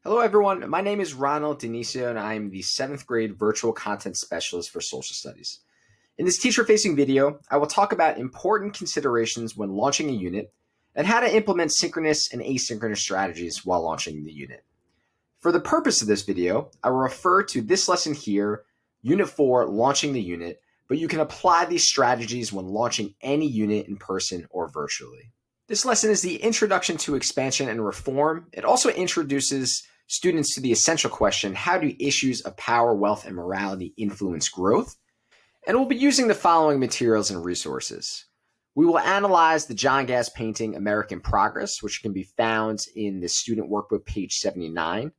Hello everyone, my name is Ronald Denisio and I am the 7th grade virtual content specialist for social studies. In this teacher-facing video, I will talk about important considerations when launching a unit and how to implement synchronous and asynchronous strategies while launching the unit. For the purpose of this video, I will refer to this lesson here, Unit 4, Launching the Unit, but you can apply these strategies when launching any unit in person or virtually. This lesson is the Introduction to Expansion and Reform. It also introduces students to the essential question, how do issues of power, wealth, and morality influence growth? And we'll be using the following materials and resources. We will analyze the John Gass painting, American Progress, which can be found in the student workbook, page 79.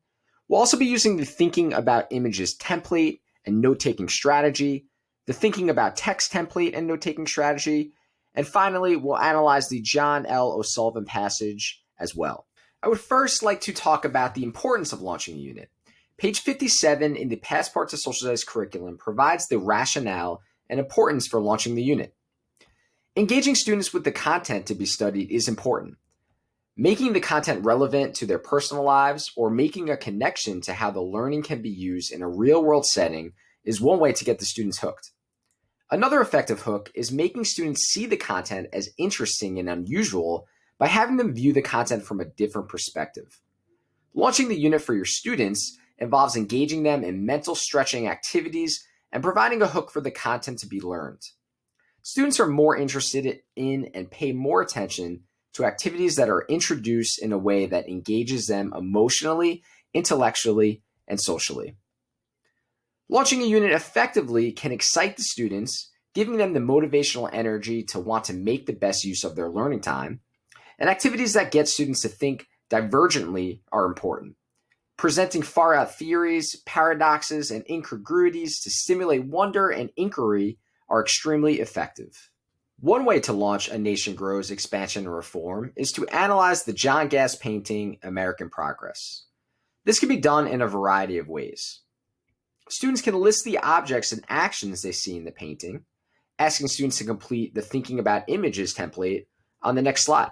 We'll also be using the Thinking About Images template and note-taking strategy, the Thinking About Text template and note-taking strategy, and finally, we'll analyze the John L. O'Sullivan passage as well. I would first like to talk about the importance of launching a unit. Page 57 in the Passport to Social Studies curriculum provides the rationale and importance for launching the unit. Engaging students with the content to be studied is important. Making the content relevant to their personal lives or making a connection to how the learning can be used in a real-world setting is one way to get the students hooked. Another effective hook is making students see the content as interesting and unusual by having them view the content from a different perspective. Launching the unit for your students involves engaging them in mental stretching activities and providing a hook for the content to be learned. Students are more interested in and pay more attention to activities that are introduced in a way that engages them emotionally, intellectually, and socially. Launching a unit effectively can excite the students, giving them the motivational energy to want to make the best use of their learning time, and activities that get students to think divergently are important. Presenting far-out theories, paradoxes, and incongruities to stimulate wonder and inquiry are extremely effective. One way to launch A Nation Grows Expansion and Reform is to analyze the John Gass painting, American Progress. This can be done in a variety of ways. Students can list the objects and actions they see in the painting, asking students to complete the Thinking About Images template on the next slide.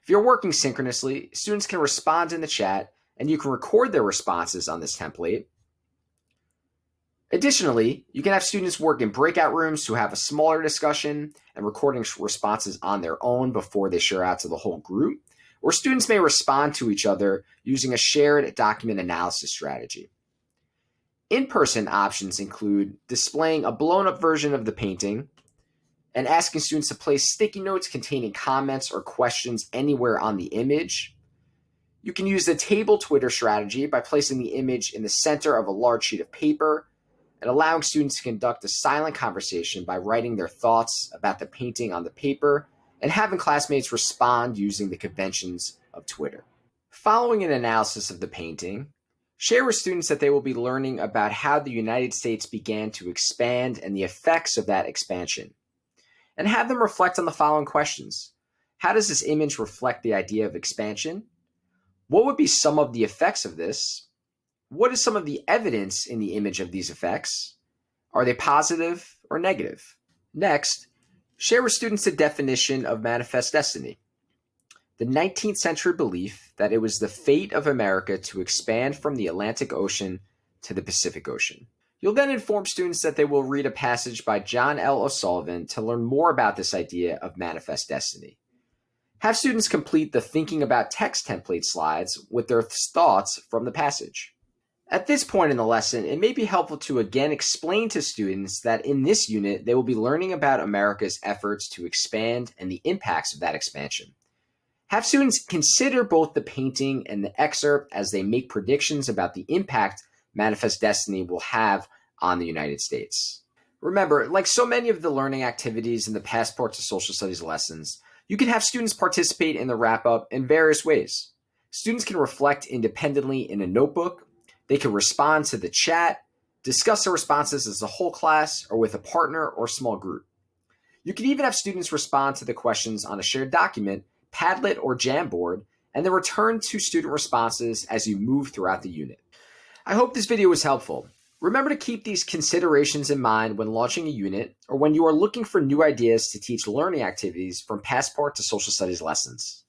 If you're working synchronously, students can respond in the chat and you can record their responses on this template. Additionally, you can have students work in breakout rooms to have a smaller discussion and recording responses on their own before they share out to the whole group, or students may respond to each other using a shared document analysis strategy. In-person options include displaying a blown-up version of the painting and asking students to place sticky notes containing comments or questions anywhere on the image. You can use the table Twitter strategy by placing the image in the center of a large sheet of paper and allowing students to conduct a silent conversation by writing their thoughts about the painting on the paper and having classmates respond using the conventions of Twitter. Following an analysis of the painting, share with students that they will be learning about how the United States began to expand and the effects of that expansion. And have them reflect on the following questions. How does this image reflect the idea of expansion? What would be some of the effects of this? What is some of the evidence in the image of these effects? Are they positive or negative? Next, share with students the definition of manifest destiny, the 19th century belief that it was the fate of America to expand from the Atlantic Ocean to the Pacific Ocean. You'll then inform students that they will read a passage by John L. O'Sullivan to learn more about this idea of manifest destiny. Have students complete the Thinking About Text template slides with their thoughts from the passage. At this point in the lesson, it may be helpful to again explain to students that in this unit, they will be learning about America's efforts to expand and the impacts of that expansion. Have students consider both the painting and the excerpt as they make predictions about the impact Manifest Destiny will have on the United States. Remember, like so many of the learning activities in the Passport to Social Studies lessons, you can have students participate in the wrap-up in various ways. Students can reflect independently in a notebook. They can respond to the chat, discuss their responses as a whole class or with a partner or small group. You can even have students respond to the questions on a shared document, Padlet or Jamboard, and then return to student responses as you move throughout the unit. I hope this video was helpful. Remember to keep these considerations in mind when launching a unit or when you are looking for new ideas to teach learning activities from Passport to Social Studies lessons.